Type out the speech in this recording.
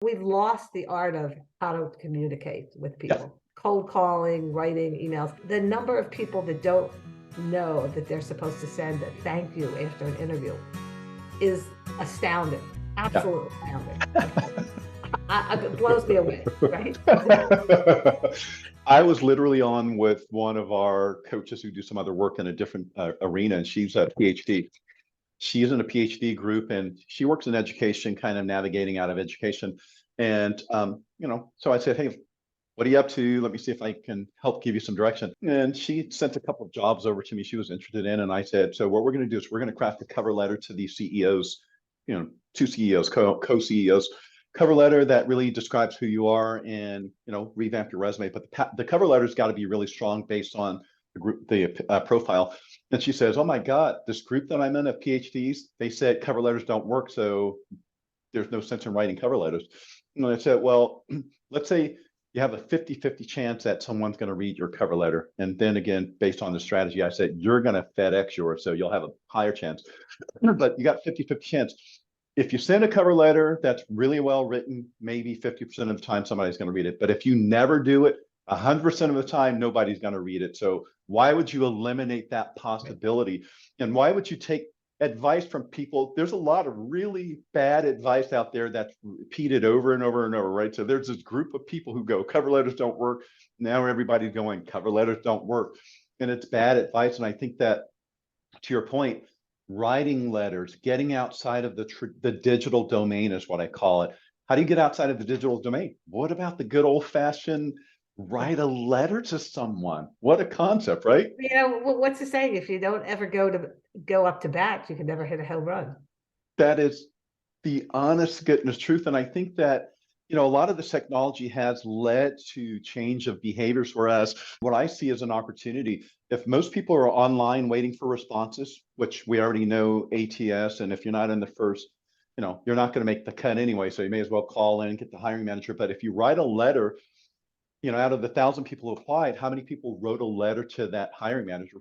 We've lost the art of how to communicate with Yeah. people. Cold calling, writing emails. The number of people that don't know that they're supposed to send a thank you after an interview is astounding. Yeah. Absolutely astounding. It blows me away, right? I was literally on with one of our coaches who do some other work in a different arena, and she's a PhD. She's in a PhD group, and she works in education, kind of navigating out of education. And so I said, "Hey, what are you up to? Let me see if I can help give you some direction." And she sent a couple of jobs over to me she was interested in, and I said, "So what we're going to do is we're going to craft a cover letter to these CEOs, two CEOs, co-CEOs." Cover letter that really describes who you are and revamp your resume, but the cover letter's got to be really strong based on the group, the profile. And she says, "Oh my God, this group that I'm in of PhDs, they said cover letters don't work, so there's no sense in writing cover letters." And I said, "Well, let's say you have a 50-50 chance that someone's going to read your cover letter. And then again, based on the strategy, I said, you're going to FedEx yours, so you'll have a higher chance. But you got 50-50 chance. If you send a cover letter that's really well written, maybe 50% of the time somebody's going to read it. But if you never do it, 100% of the time, nobody's going to read it. So why would you eliminate that possibility? And why would you take advice from people? There's a lot of really bad advice out there that's repeated over and over and over, right? So there's this group of people who go, cover letters don't work. Now everybody's going, cover letters don't work. And it's bad advice. And I think that, to your point, writing letters, getting outside of the digital domain is what I call it. How do you get outside of the digital domain? What about the good old fashioned write a letter to someone? What a concept, right? What's the saying? If you don't ever go up to bat, you can never hit a home run. That is the honest goodness truth. And I think that, a lot of this technology has led to change of behaviors. Whereas what I see as an opportunity, if most people are online waiting for responses, which we already know ATS, and if you're not in the first, you're not going to make the cut anyway. So you may as well call in, get the hiring manager. But if you write a letter, out of the 1,000 people who applied, how many people wrote a letter to that hiring manager?